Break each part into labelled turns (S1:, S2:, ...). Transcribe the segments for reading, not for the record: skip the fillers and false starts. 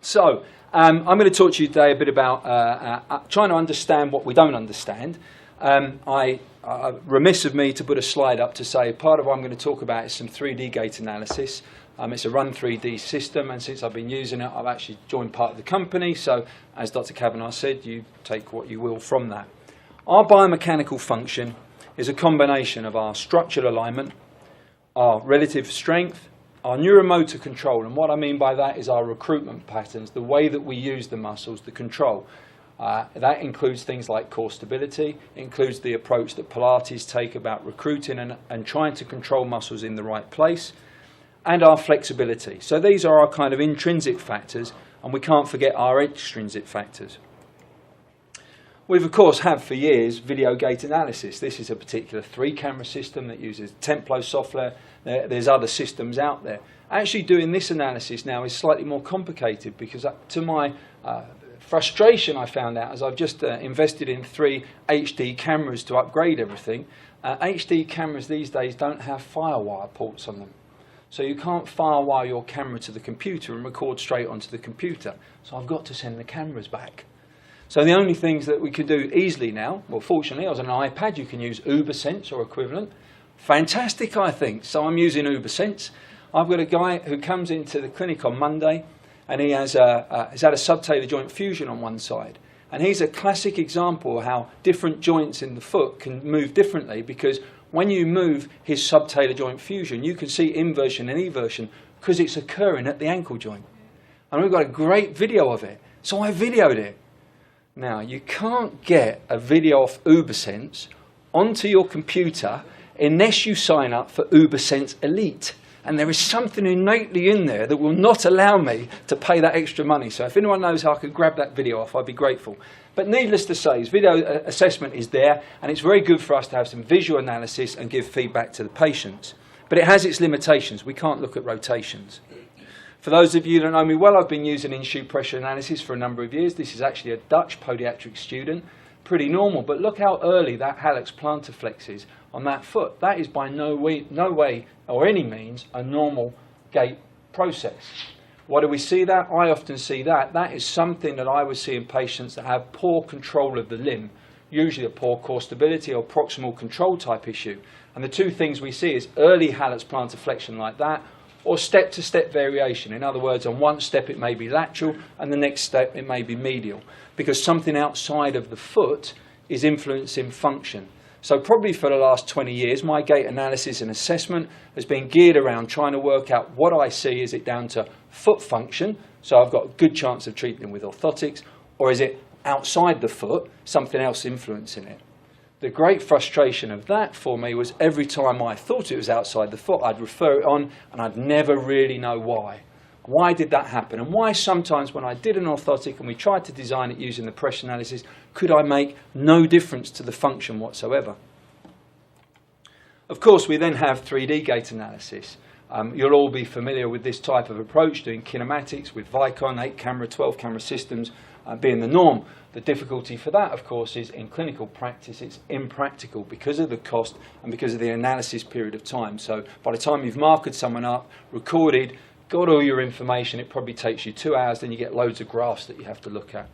S1: So, I'm going to talk to you today a bit about trying to understand what we don't understand. Remiss of me to put a slide up to say part of what I'm going to talk about is some 3D gait analysis. It's a Run 3D system, and since I've been using it, I've actually joined part of the company. So, as Dr. Kavanagh said, you take what you will from that. Our biomechanical function is a combination of our structural alignment, our relative strength, our neuromotor control, and what I mean by that is our recruitment patterns, the way that we use the muscles, the control. That includes things like core stability, it includes the approach that Pilates take about recruiting and trying to control muscles in the right place, and our flexibility. So these are our kind of intrinsic factors, and we can't forget our extrinsic factors. We've of course had for years video gait analysis. This is a particular 3-camera system that uses Templo software. There's other systems out there. Actually doing this analysis now is slightly more complicated because to my frustration I found out as I've just invested in 3 HD cameras to upgrade everything. HD cameras these days don't have FireWire ports on them. So you can't FireWire your camera to the computer and record straight onto the computer. So I've got to send the cameras back. So the only things that we can do easily now, well fortunately I was on an iPad, you can use UberSense or equivalent. Fantastic, I think. So I'm using UberSense. I've got a guy who comes into the clinic on Monday and he has had a subtalar joint fusion on one side. And he's a classic example of how different joints in the foot can move differently, because when you move his subtalar joint fusion, you can see inversion and eversion because it's occurring at the ankle joint. And we've got a great video of it. So I videoed it. Now, you can't get a video off UberSense onto your computer unless you sign up for UberSense Elite. And there is something innately in there that will not allow me to pay that extra money. So if anyone knows how I could grab that video off, I'd be grateful. But needless to say, his video assessment is there, and it's very good for us to have some visual analysis and give feedback to the patients. But it has its limitations. We can't look at rotations. For those of you that know me well, I've been using in-shoe pressure analysis for a number of years. This is actually a Dutch podiatric student. Pretty normal, but look how early that hallux plantar flexes on that foot. That is by no way or any means a normal gait process. What do we see that? I often see that. That is something that I would see in patients that have poor control of the limb, usually a poor core stability or proximal control type issue. And the two things we see is early hallux plantar flexion like that, or step-to-step variation. In other words, on one step it may be lateral, and the next step it may be medial, because something outside of the foot is influencing function. So probably for the last 20 years, my gait analysis and assessment has been geared around trying to work out what I see. Is it down to foot function, so I've got a good chance of treating with orthotics, or is it outside the foot, something else influencing it? The great frustration of that for me was every time I thought it was outside the foot, I'd refer it on and I'd never really know why. Why did that happen? And why sometimes when I did an orthotic and we tried to design it using the pressure analysis, could I make no difference to the function whatsoever? Of course, we then have 3D gait analysis. You'll all be familiar with this type of approach, doing kinematics with Vicon, 8-camera, 12-camera systems being the norm. The difficulty for that, of course, is in clinical practice it's impractical because of the cost and because of the analysis period of time. So by the time you've marked someone up, recorded, got all your information, it probably takes you 2 hours, then you get loads of graphs that you have to look at.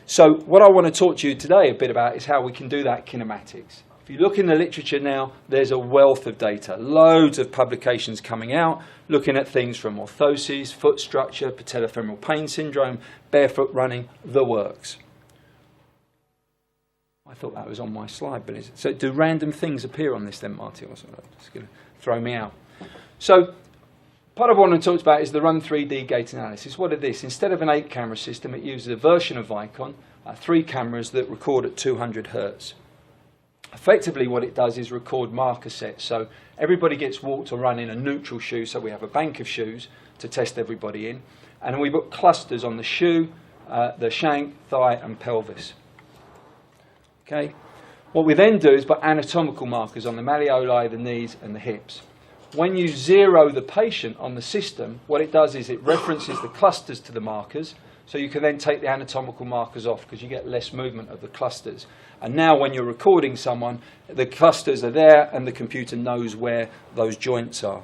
S1: So what I want to talk to you today a bit about is how we can do that kinematics. If you look in the literature now, there's a wealth of data, loads of publications coming out, looking at things from orthoses, foot structure, patellofemoral pain syndrome, barefoot running, the works. I thought that was on my slide, but is it? So do random things appear on this then, Marty? Or something? It's going to throw me out. So part of what I want to talk about is the Run 3D gait analysis. What is this? Instead of an 8-camera system, it uses a version of Vicon, 3 cameras that record at 200 hertz. Effectively what it does is record marker sets. So everybody gets walked or run in a neutral shoe, so we have a bank of shoes to test everybody in. And we put clusters on the shoe, the shank, thigh and pelvis. Okay. What we then do is put anatomical markers on the malleoli, the knees and the hips. When you zero the patient on the system, what it does is it references the clusters to the markers, so you can then take the anatomical markers off because you get less movement of the clusters. And now when you're recording someone, the clusters are there and the computer knows where those joints are.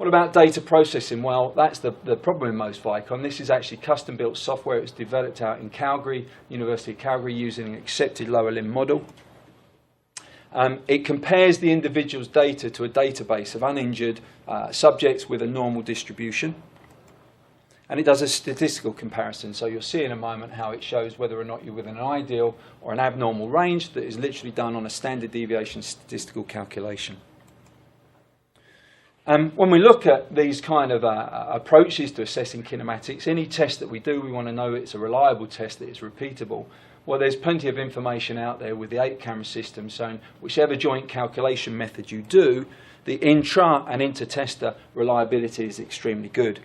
S1: What about data processing? Well, that's the problem in most Vicon. This is actually custom-built software. It was developed out in Calgary, University of Calgary, using an accepted lower limb model. It compares the individual's data to a database of uninjured subjects with a normal distribution. And it does a statistical comparison. So you'll see in a moment how it shows whether or not you're within an ideal or an abnormal range that is literally done on a standard deviation statistical calculation. When we look at these kind of approaches to assessing kinematics, any test that we do, we want to know it's a reliable test, that it's repeatable. Well, there's plenty of information out there with the 8-camera system showing whichever joint calculation method you do, the intra and inter-tester reliability is extremely good.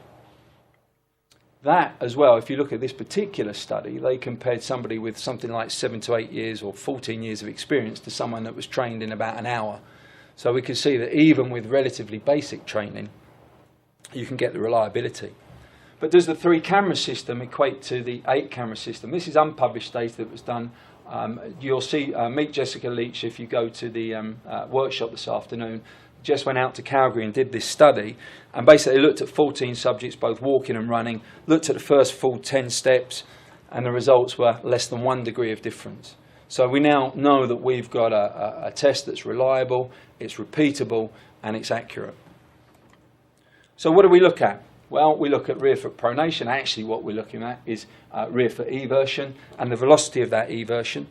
S1: That as well, if you look at this particular study, they compared somebody with something like 7 to 8 years or 14 years of experience to someone that was trained in about an hour. So we can see that even with relatively basic training, you can get the reliability. But does the 3-camera system equate to the 8-camera system? This is unpublished data that was done. You'll see, meet Jessica Leach if you go to the workshop this afternoon. Jess went out to Calgary and did this study, and basically looked at 14 subjects, both walking and running, looked at the first full 10 steps, and the results were less than 1 degree of difference. So we now know that we've got a test that's reliable, it's repeatable, and it's accurate. So what do we look at? Well, we look at rear foot pronation. Actually, what we're looking at is rear foot eversion and the velocity of that eversion.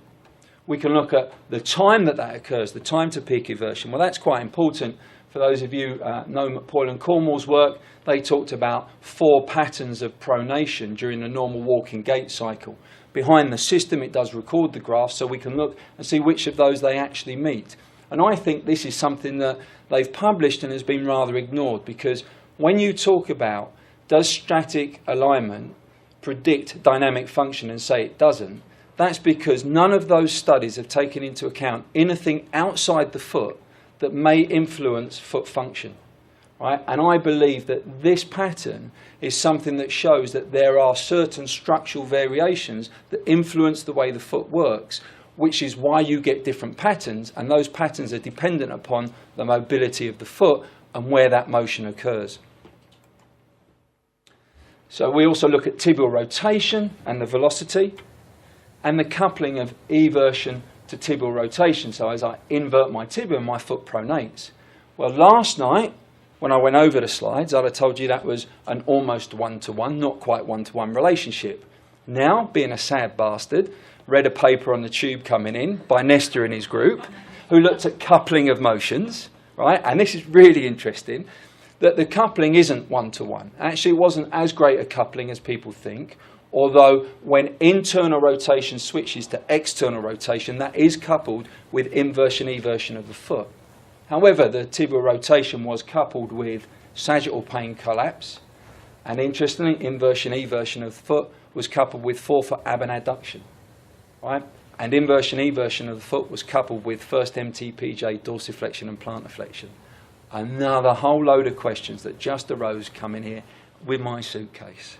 S1: We can look at the time that occurs, the time to peak eversion. Well, that's quite important. For those of you know McPoyle and Cornwall's work, they talked about 4 patterns of pronation during the normal walking gait cycle. Behind the system, it does record the graph, so we can look and see which of those they actually meet. And I think this is something that they've published and has been rather ignored, because when you talk about does static alignment predict dynamic function and say it doesn't, that's because none of those studies have taken into account anything outside the foot that may influence foot function. Right? And I believe that this pattern is something that shows that there are certain structural variations that influence the way the foot works, which is why you get different patterns, and those patterns are dependent upon the mobility of the foot and where that motion occurs. So we also look at tibial rotation and the velocity, and the coupling of eversion to tibial rotation. So as I invert my tibia, my foot pronates. Well, last night, when I went over the slides, I'd have told you that was an almost one-to-one, not quite one-to-one relationship. Now, being a sad bastard, read a paper on the tube coming in by Nestor and his group, who looked at coupling of motions, right? And this is really interesting, that the coupling isn't one-to-one. Actually, it wasn't as great a coupling as people think, although when internal rotation switches to external rotation, that is coupled with inversion eversion of the foot. However, the tibial rotation was coupled with sagittal pain collapse, and interestingly, inversion eversion of the foot was coupled with forefoot abduction, right? And inversion eversion of the foot was coupled with first MTPJ dorsiflexion and plantar flexion. Another whole load of questions that just arose coming here with my suitcase.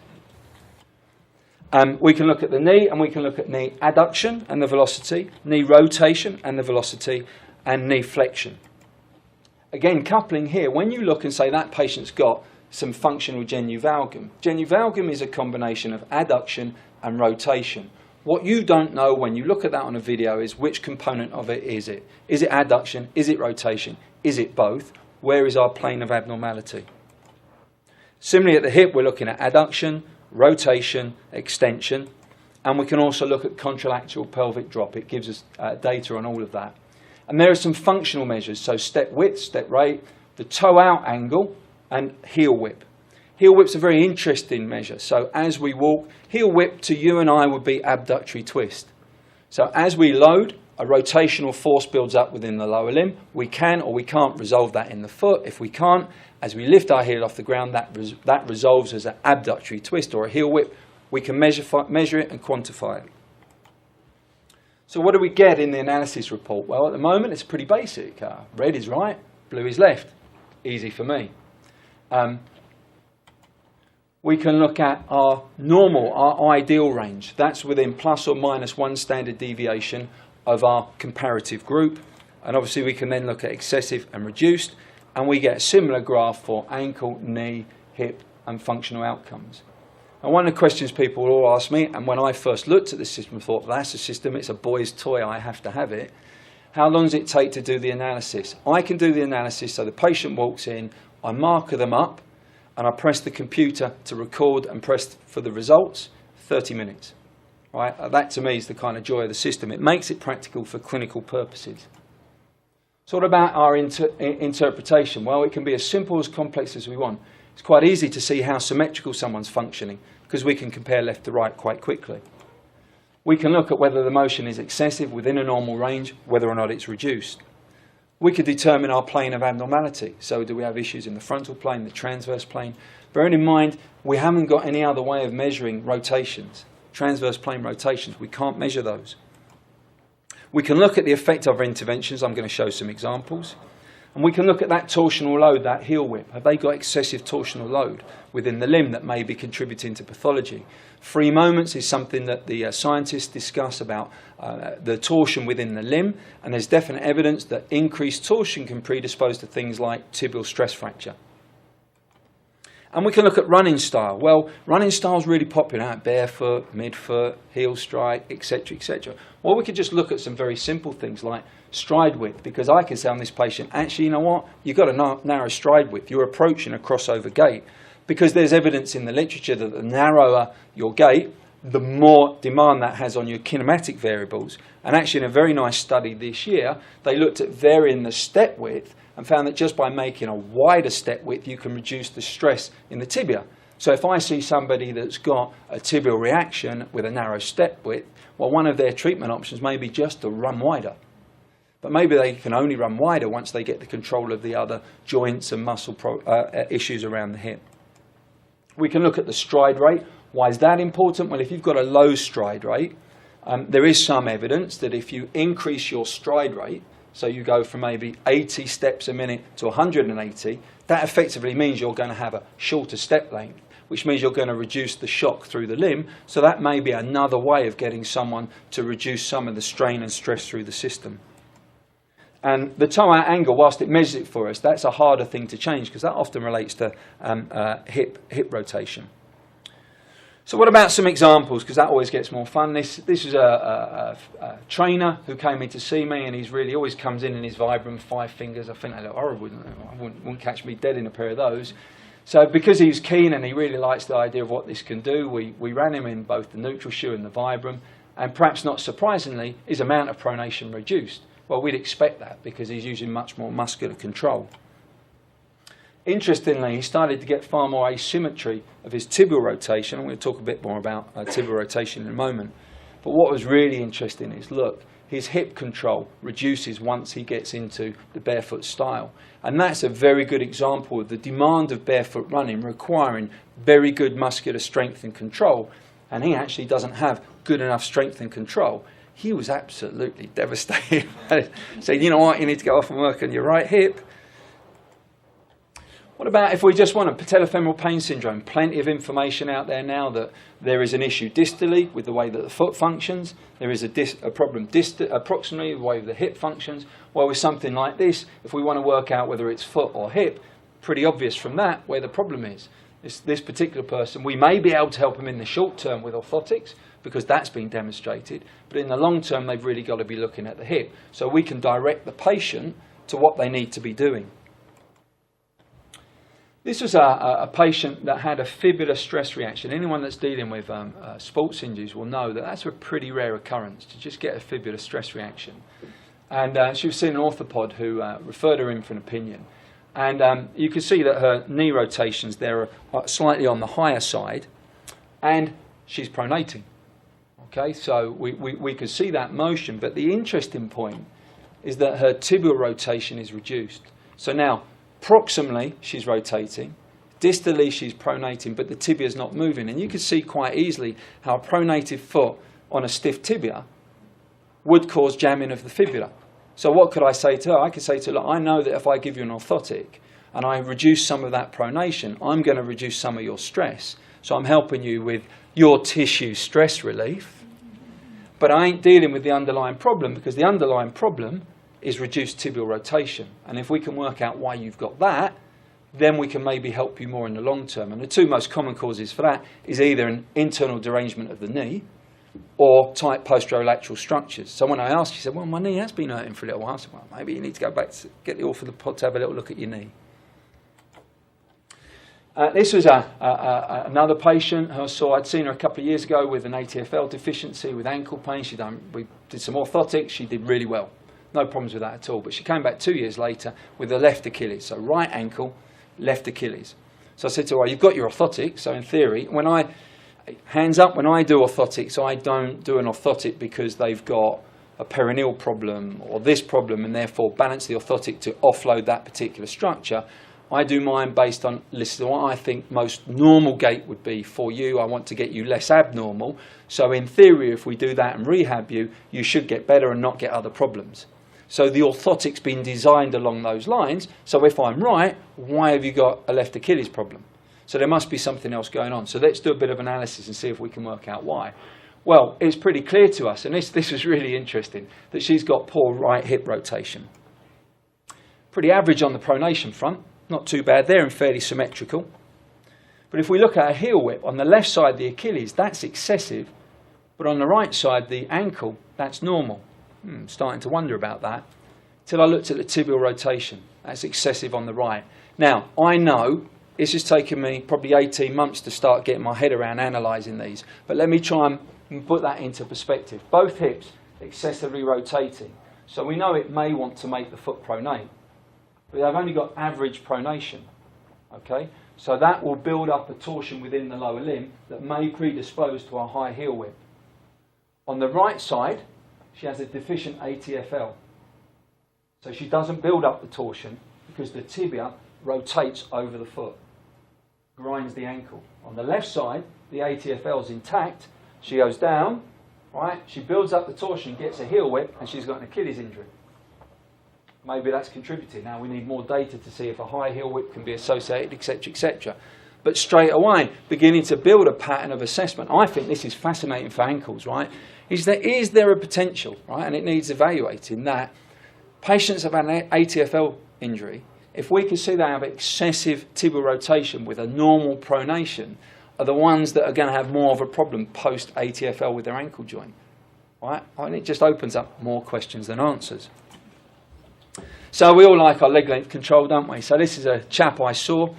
S1: We can look at the knee, and we can look at knee adduction and the velocity, knee rotation and the velocity, and knee flexion. Again, coupling here, when you look and say that patient's got some functional genu valgum. Genu valgum is a combination of adduction and rotation. What you don't know when you look at that on a video is which component of it is it. Is it adduction? Is it rotation? Is it both? Where is our plane of abnormality? Similarly, at the hip, we're looking at adduction, rotation, extension, and we can also look at contralateral pelvic drop. It gives us data on all of that. And there are some functional measures, so step width, step rate, the toe out angle, and heel whip. Heel whip's a very interesting measure. So as we walk, heel whip to you and I would be abductory twist. So as we load, a rotational force builds up within the lower limb. We can or we can't resolve that in the foot. If we can't, as we lift our heel off the ground, that resolves as an abductory twist or a heel whip. We can measure it and quantify it. So what do we get in the analysis report? Well, at the moment, it's pretty basic. Red is right, blue is left. Easy for me. We can look at our normal, our ideal range. That's within plus or minus 1 standard deviation of our comparative group. And obviously, we can then look at excessive and reduced. and we get a similar graph for ankle, knee, hip, and functional outcomes. And one of the questions people will all ask me, and when I first looked at this system, I thought, that's a system, it's a boy's toy, I have to have it. How long does it take to do the analysis? I can do the analysis, so the patient walks in, I marker them up, and I press the computer to record and press for the results, 30 minutes. Right? That to me is the kind of joy of the system. It makes it practical for clinical purposes. So what about our interpretation? Well, it can be as simple as complex as we want. It's quite easy to see how symmetrical someone's functioning because we can compare left to right quite quickly. We can look at whether the motion is excessive within a normal range, whether or not it's reduced. We could determine our plane of abnormality. So do we have issues in the frontal plane, the transverse plane? Bearing in mind, we haven't got any other way of measuring rotations, transverse plane rotations. We can't measure those. We can look at the effect of our interventions. I'm going to show some examples. And we can look at that torsional load, that heel whip. Have they got excessive torsional load within the limb that may be contributing to pathology? Free moments is something that the scientists discuss about the torsion within the limb, and there's definite evidence that increased torsion can predispose to things like tibial stress fracture. And we can look at running style. Well, running style is really popular, barefoot, midfoot, heel strike, etc., etc. Well, we could just look at some very simple things like stride width, because I can say on this patient, actually, you know what? You've got a narrow stride width. You're approaching a crossover gait, because there's evidence in the literature that the narrower your gait, the more demand that has on your kinematic variables. And actually, in a very nice study this year, they looked at varying the step width and found that just by making a wider step width, you can reduce the stress in the tibia. So if I see somebody that's got a tibial reaction with a narrow step width, well, one of their treatment options may be just to run wider. But maybe they can only run wider once they get the control of the other joints and muscle issues around the hip. We can look at the stride rate. Why is that important? Well, if you've got a low stride rate, there is some evidence that if you increase your stride rate, so you go from maybe 80 steps a minute to 180, that effectively means you're going to have a shorter step length, which means you're going to reduce the shock through the limb. So that may be another way of getting someone to reduce some of the strain and stress through the system. And the toe out angle, whilst it measures it for us, that's a harder thing to change because that often relates to hip rotation. So what about some examples, because that always gets more fun. This is a trainer who came in to see me, and he's really always comes in his Vibram 5 fingers. I think they look horrible. I wouldn't catch me dead in a pair of those. So because he was keen and he really likes the idea of what this can do, we ran him in both the neutral shoe and the Vibram, and perhaps not surprisingly, his amount of pronation reduced. Well, we'd expect that because he's using much more muscular control. Interestingly, he started to get far more asymmetry of his tibial rotation. I'm going to talk a bit more about tibial rotation in a moment. But what was really interesting is, look, his hip control reduces once he gets into the barefoot style. And that's a very good example of the demand of barefoot running requiring very good muscular strength and control. And he actually doesn't have good enough strength and control. He was absolutely devastated. Saying, you know what, you need to go off and work on your right hip. What about if we just want a patellofemoral pain syndrome? Plenty of information out there now that there is an issue distally with the way that the foot functions. There is a problem proximally with the way the hip functions. Well, with something like this, if we want to work out whether it's foot or hip, pretty obvious from that where the problem is. This particular person, we may be able to help them in the short term with orthotics because that's been demonstrated. But in the long term, they've really got to be looking at the hip. So we can direct the patient to what they need to be doing. This was a patient that had a fibular stress reaction. Anyone that's dealing with sports injuries will know that that's a pretty rare occurrence, to just get a fibular stress reaction. And she was seeing an orthopod who referred her in for an opinion. And you can see that her knee rotations there are slightly on the higher side, and she's pronating. Okay, so we can see that motion, but the interesting point is that her tibial rotation is reduced. So now, proximally, she's rotating. Distally, she's pronating, but the tibia is not moving. And you can see quite easily how a pronated foot on a stiff tibia would cause jamming of the fibula. So what could I say to her? I could say to her, look, I know that if I give you an orthotic and I reduce some of that pronation, I'm going to reduce some of your stress. So I'm helping you with your tissue stress relief. But I ain't dealing with the underlying problem, because the underlying problem is reduced tibial rotation. And if we can work out why you've got that, then we can maybe help you more in the long term. And the two most common causes for that is either an internal derangement of the knee or tight posterolateral structures. So when I asked, she said, well, my knee has been hurting for a little while. I said, well, maybe you need to go back to get the orthopod to have a little look at your knee. This was another patient who I saw. I'd seen her a couple of years ago with an ATFL deficiency, with ankle pain. We did some orthotics. She did really well. No problems with that at all. But she came back 2 years later with a left Achilles. So right ankle, left Achilles. So I said to her, well, you've got your orthotic. So in theory, hands up, when I do orthotics, I don't do an orthotic because they've got a perineal problem or this problem and therefore balance the orthotic to offload that particular structure. I do mine based on what I think most normal gait would be for you. I want to get you less abnormal. So in theory, if we do that and rehab you, you should get better and not get other problems. So the orthotic's been designed along those lines. So if I'm right, why have you got a left Achilles problem? So there must be something else going on. So let's do a bit of analysis and see if we can work out why. Well, it's pretty clear to us, and this was really interesting, that she's got poor right hip rotation. Pretty average on the pronation front. Not too bad there and fairly symmetrical. But if we look at a heel whip, on the left side, the Achilles, that's excessive. But on the right side, the ankle, that's normal. Starting to wonder about that. Till I looked at the tibial rotation. That's excessive on the right. Now, I know this has taken me probably 18 months to start getting my head around analysing these. But let me try and put that into perspective. Both hips excessively rotating. So we know it may want to make the foot pronate. But they've only got average pronation, okay? So that will build up a torsion within the lower limb that may predispose to a high heel whip. On the right side, she has a deficient ATFL. So she doesn't build up the torsion because the tibia rotates over the foot, grinds the ankle. On the left side, the ATFL is intact. She goes down, right? She builds up the torsion, gets a heel whip, and she's got an Achilles injury. Maybe that's contributing. Now we need more data to see if a high heel whip can be associated, etc., etc. But straight away, beginning to build a pattern of assessment. I think this is fascinating for ankles, right? Is there a potential, right? And it needs evaluating that patients have had an ATFL injury. If we can see they have excessive tibial rotation with a normal pronation, are the ones that are going to have more of a problem post ATFL with their ankle joint, right? And it just opens up more questions than answers. So we all like our leg length control, don't we? So this is a chap I saw.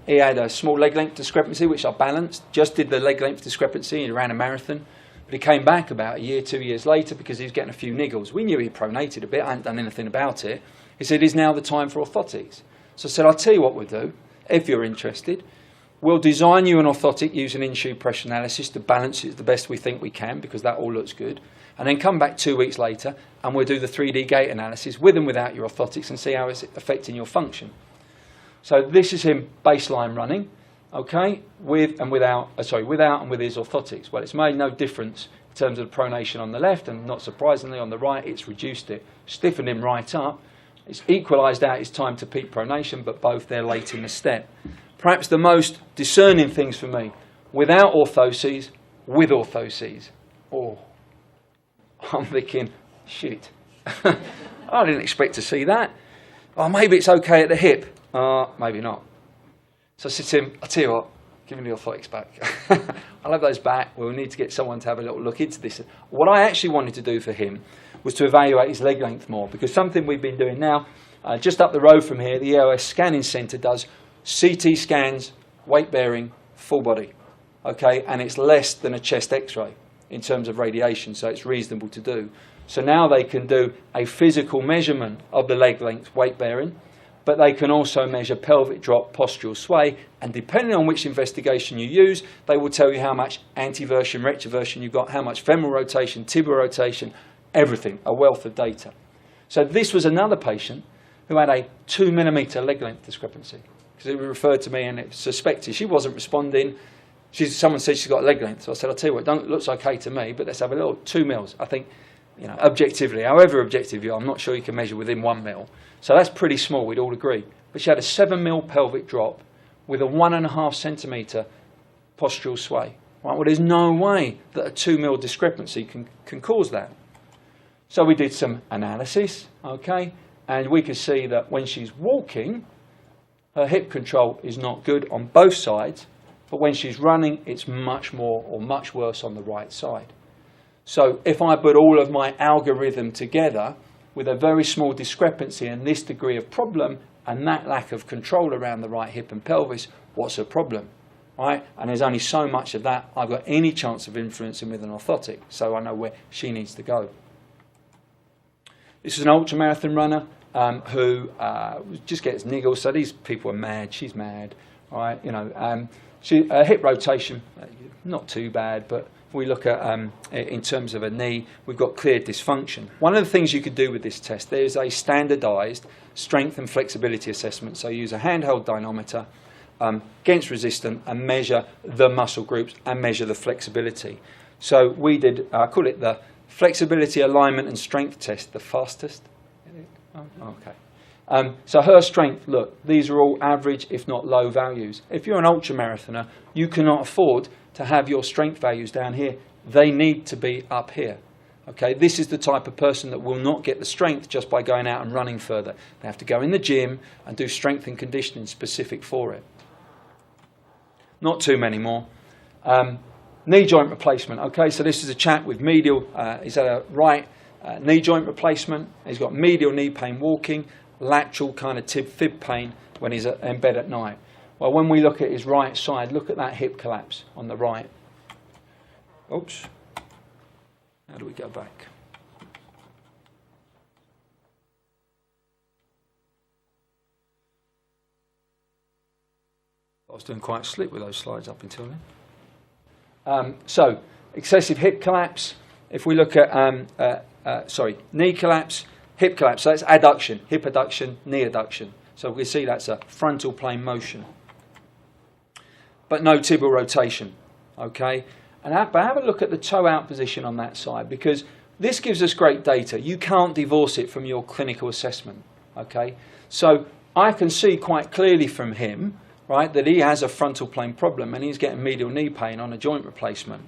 S1: He had a small leg length discrepancy, which I balanced. Just did the leg length discrepancy. He ran a marathon. But he came back about a year, 2 years later because he was getting a few niggles. We knew he pronated a bit. I hadn't done anything about it. He said, is now the time for orthotics? So I said, I'll tell you what we'll do, if you're interested. We'll design you an orthotic using in-shoe pressure analysis to balance it the best we think we can because that all looks good. And then come back 2 weeks later and we'll do the 3D gait analysis with and without your orthotics and see how it's affecting your function. So this is him baseline running, okay, without and with his orthotics. Well, it's made no difference in terms of the pronation on the left, and not surprisingly on the right, it's reduced it, stiffened him right up. It's equalised out his time to peak pronation, but both they're late in the step. Perhaps the most discerning things for me, without orthoses, with orthoses. Oh. I'm thinking, shit, I didn't expect to see that. Oh, maybe it's okay at the hip. Maybe not. So I said to him, I'll tell you what, give me the orthotics back. I'll have those back. We'll need to get someone to have a little look into this. What I actually wanted to do for him was to evaluate his leg length more, because something we've been doing now, just up the road from here, the EOS Scanning Centre does CT scans, weight bearing, full body. Okay, and it's less than a chest x-ray in terms of radiation, so it's reasonable to do. So now they can do a physical measurement of the leg length, weight bearing, but they can also measure pelvic drop, postural sway, and depending on which investigation you use, they will tell you how much anteversion, retroversion you've got, how much femoral rotation, tibial rotation, everything, a wealth of data. So this was another patient who had a 2 millimetre leg length discrepancy, because it was referred to me and it was suspected. She wasn't responding. Someone said she's got leg length. So I said, I'll tell you what, it looks okay to me, but let's have a little 2 mils. I think, objectively, however objective you are, I'm not sure you can measure within 1 mil. So that's pretty small, we'd all agree. But she had a 7 mil pelvic drop with a 1.5 centimetre postural sway. Right? Well, there's no way that a 2 mil discrepancy can cause that. So we did some analysis, okay, and we could see that when she's walking, her hip control is not good on both sides, but when she's running, it's much more or much worse on the right side. So if I put all of my algorithm together with a very small discrepancy in this degree of problem and that lack of control around the right hip and pelvis, what's her problem? Right? And there's only so much of that I've got any chance of influencing with an orthotic, so I know where she needs to go. This is an ultramarathon runner who just gets niggles. So these people are mad. She's mad, right? You know, hip rotation, not too bad, but if we look at in terms of a knee, we've got clear dysfunction. One of the things you could do with this test, there's a standardised strength and flexibility assessment. So use a handheld dynamometer against resistance and measure the muscle groups and measure the flexibility. So we did, I call it the flexibility, alignment and strength test, the fastest. Oh, okay. So her strength, look, these are all average, if not low values. If you're an ultramarathoner, you cannot afford to have your strength values down here. They need to be up here. Okay, this is the type of person that will not get the strength just by going out and running further. They have to go in the gym and do strength and conditioning specific for it. Not too many more. Knee joint replacement. Okay, so this is a chap with medial, he's had a right knee joint replacement. He's got medial knee pain walking, lateral kind of fib pain when he's in bed at night. Well, when we look at his right side, look at that hip collapse on the right. Oops. How do we go back? I was doing quite slick with those slides up until then. So, excessive hip collapse. If we look at, knee collapse, hip collapse. So that's adduction, hip adduction, knee adduction. So we see that's a frontal plane motion. But no tibial rotation, okay? But have a look at the toe out position on that side, because this gives us great data. You can't divorce it from your clinical assessment, okay? So I can see quite clearly from him, right, that he has a frontal plane problem and he's getting medial knee pain on a joint replacement.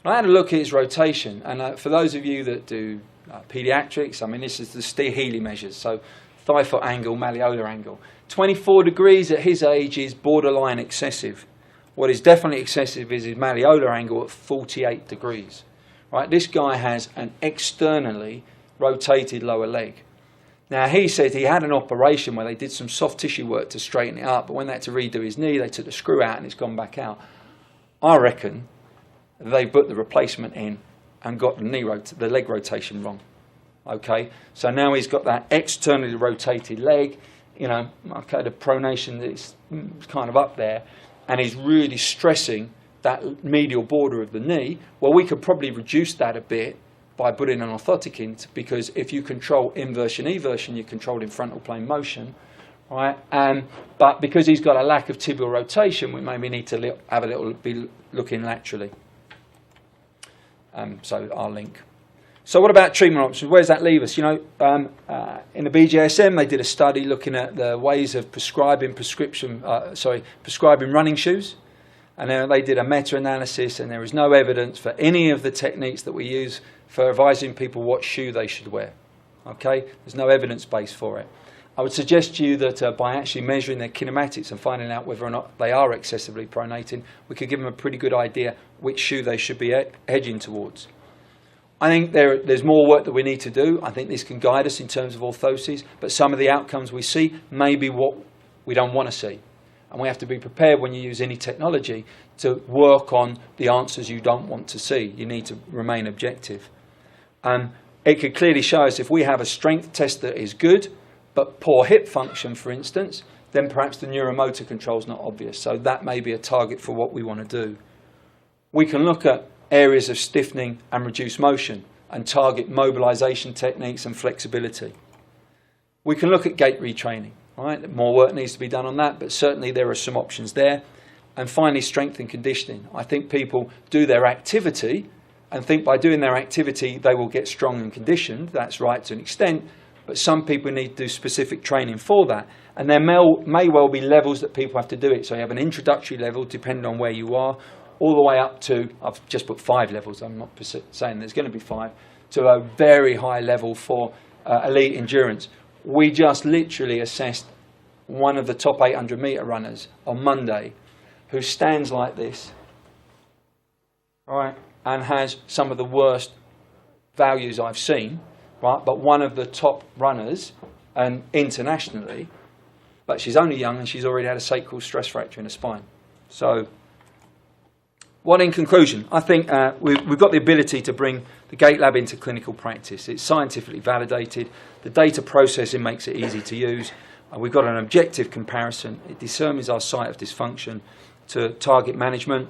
S1: I had a look at his rotation, and for those of you that do pediatrics, I mean, this is the Steer-Healy measures, so thigh foot angle, malleolar angle. 24 degrees at his age is borderline excessive. What is definitely excessive is his malleolar angle at 48 degrees. Right? This guy has an externally rotated lower leg. Now, he said he had an operation where they did some soft tissue work to straighten it up, but when they had to redo his knee, they took the screw out and it's gone back out. I reckon they put the replacement in and got the leg rotation wrong. Okay, so now he's got that externally rotated leg, you know, okay, the pronation is kind of up there, and he's really stressing that medial border of the knee. Well, we could probably reduce that a bit by putting an orthotic in, because if you control inversion, eversion, you're controlling frontal plane motion, right? But because he's got a lack of tibial rotation, we maybe need to have a little be looking laterally. So our link. So what about treatment options? Where does that leave us? You know, in the BJSM, they did a study looking at the ways of prescribing running shoes. And then they did a meta-analysis, and there is no evidence for any of the techniques that we use for advising people what shoe they should wear. Okay? There's no evidence base for it. I would suggest to you that by actually measuring their kinematics and finding out whether or not they are excessively pronating, we could give them a pretty good idea which shoe they should be edging towards. I think there's more work that we need to do. I think this can guide us in terms of orthoses, but some of the outcomes we see may be what we don't want to see. And we have to be prepared when you use any technology to work on the answers you don't want to see. You need to remain objective. It could clearly show us if we have a strength test that is good, but poor hip function, for instance, then perhaps the neuromotor control is not obvious. So that may be a target for what we want to do. We can look at areas of stiffening and reduced motion and target mobilization techniques and flexibility. We can look at gait retraining. Right? More work needs to be done on that, but certainly there are some options there. And finally, strength and conditioning. I think people do their activity and think by doing their activity they will get strong and conditioned. That's right to an extent, but some people need to do specific training for that. And there may well be levels that people have to do it. So you have an introductory level, depending on where you are, all the way up to, I've just put 5 levels, I'm not saying there's going to be 5, to a very high level for elite endurance. We just literally assessed one of the top 800 metre runners on Monday who stands like this, right, and has some of the worst values I've seen, right, but one of the top runners and internationally, but she's only young and she's already had a sacral stress fracture in her spine. So, what in conclusion? I think we've got the ability to bring the Gait Lab into clinical practice. It's scientifically validated. The data processing makes it easy to use. We've got an objective comparison. It determines our site of dysfunction to target management.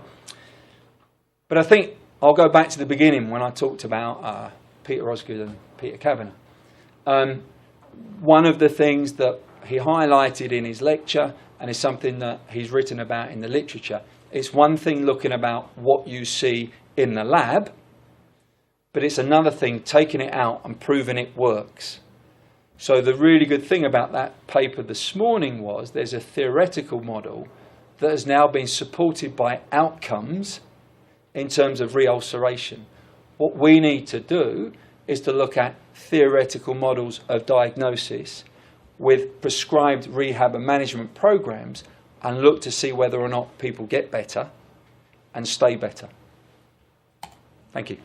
S1: But I think I'll go back to the beginning when I talked about Peter Osgood and Peter Kavanagh. One of the things that he highlighted in his lecture, and is something that he's written about in the literature, it's one thing looking about what you see in the lab, but it's another thing taking it out and proving it works. So the really good thing about that paper this morning was there's a theoretical model that has now been supported by outcomes in terms of reulceration. What we need to do is to look at theoretical models of diagnosis with prescribed rehab and management programs and look to see whether or not people get better and stay better. Thank you.